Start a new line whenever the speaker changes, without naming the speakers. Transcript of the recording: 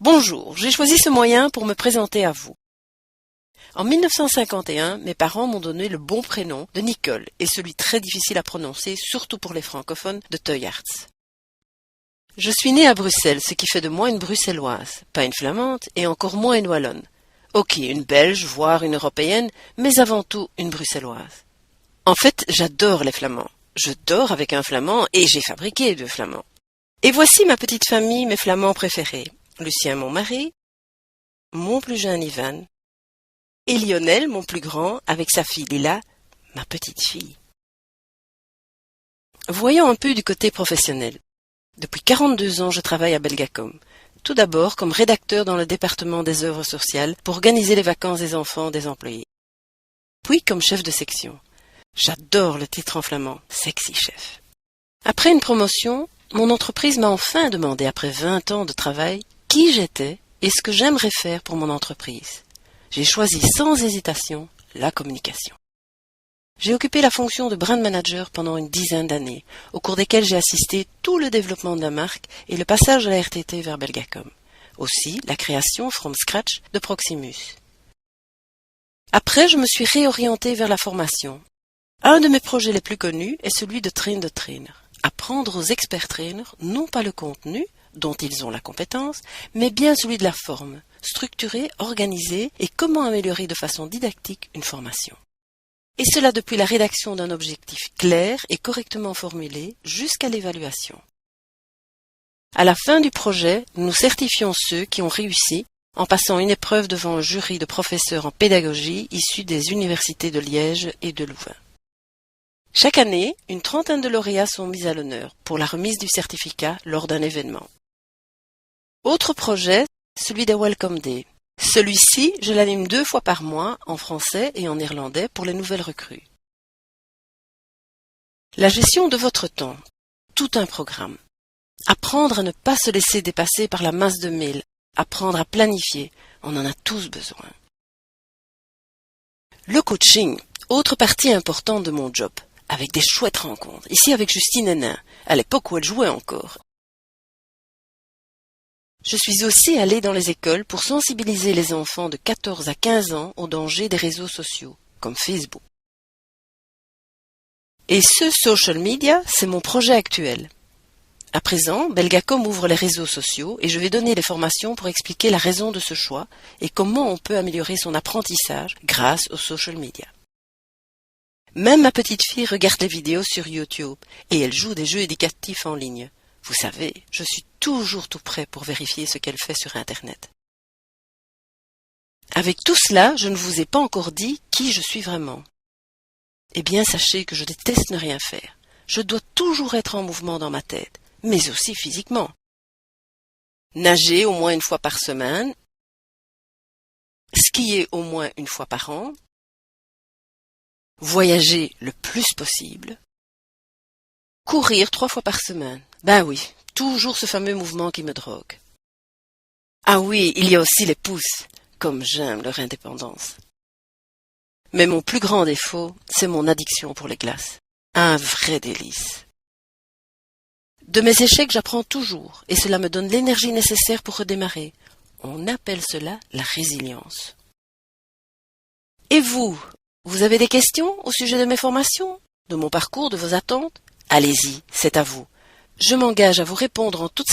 Bonjour, j'ai choisi ce moyen pour me présenter à vous. En 1951, mes parents m'ont donné le bon prénom de Nicole et celui très difficile à prononcer, surtout pour les francophones, de Teuyaerts. Je suis née à Bruxelles, ce qui fait de moi une bruxelloise, pas une flamande et encore moins une wallonne. Ok, une belge, voire une européenne, mais avant tout une bruxelloise. En fait, j'adore les flamands. Je dors avec un flamand et j'ai fabriqué 2 flamands. Et voici ma petite famille, mes flamands préférés. Lucien, mon mari, mon plus jeune Ivan, et Lionel, mon plus grand, avec sa fille Lila, ma petite fille. Voyons un peu du côté professionnel. Depuis 42 ans, je travaille à Belgacom. Tout d'abord comme rédacteur dans le département des œuvres sociales pour organiser les vacances des enfants des employés. Puis comme chef de section. J'adore le titre en flamand, sexy chef. Après une promotion, mon entreprise m'a enfin demandé, après 20 ans de travail, qui j'étais et ce que j'aimerais faire pour mon entreprise. J'ai choisi sans hésitation la communication. J'ai occupé la fonction de brand manager pendant une dizaine d'années, au cours desquelles j'ai assisté tout le développement de la marque et le passage de la RTT vers Belgacom. Aussi la création from scratch de Proximus. Après, je me suis réorientée vers la formation. Un de mes projets les plus connus est celui de Train the Trainer. Apprendre aux experts trainers non pas le contenu, dont ils ont la compétence, mais bien celui de la forme, structurer, organiser et comment améliorer de façon didactique une formation. Et cela depuis la rédaction d'un objectif clair et correctement formulé jusqu'à l'évaluation. À la fin du projet, nous certifions ceux qui ont réussi en passant une épreuve devant un jury de professeurs en pédagogie issus des universités de Liège et de Louvain. Chaque année, une trentaine de lauréats sont mis à l'honneur pour la remise du certificat lors d'un événement. Autre projet, celui des Welcome Day. Celui-ci, je l'anime 2 fois par mois en français et en néerlandais pour les nouvelles recrues. La gestion de votre temps, tout un programme. Apprendre à ne pas se laisser dépasser par la masse de mails, apprendre à planifier, on en a tous besoin. Le coaching, autre partie importante de mon job, avec des chouettes rencontres, ici avec Justine Hénin, à l'époque où elle jouait encore. Je suis aussi allée dans les écoles pour sensibiliser les enfants de 14 à 15 ans au danger des réseaux sociaux, comme Facebook. Et ce social media, c'est mon projet actuel. À présent, Belgacom ouvre les réseaux sociaux et je vais donner les formations pour expliquer la raison de ce choix et comment on peut améliorer son apprentissage grâce aux social media. Même ma petite fille regarde les vidéos sur YouTube et elle joue des jeux éducatifs en ligne. Vous savez, je suis toujours tout prêt pour vérifier ce qu'elle fait sur Internet. Avec tout cela, je ne vous ai pas encore dit qui je suis vraiment. Eh bien, sachez que je déteste ne rien faire. Je dois toujours être en mouvement dans ma tête, mais aussi physiquement. Nager au moins 1 fois par semaine, skier au moins 1 fois par an, voyager le plus possible, courir 3 fois par semaine. Ben oui, toujours ce fameux mouvement qui me drogue. Ah oui, il y a aussi les pouces, comme j'aime leur indépendance. Mais mon plus grand défaut, c'est mon addiction pour les glaces. Un vrai délice. De mes échecs, j'apprends toujours, et cela me donne l'énergie nécessaire pour redémarrer. On appelle cela la résilience. Et vous, vous avez des questions au sujet de mes formations, de mon parcours, de vos attentes? Allez-y, c'est à vous. Je m'engage à vous répondre en toute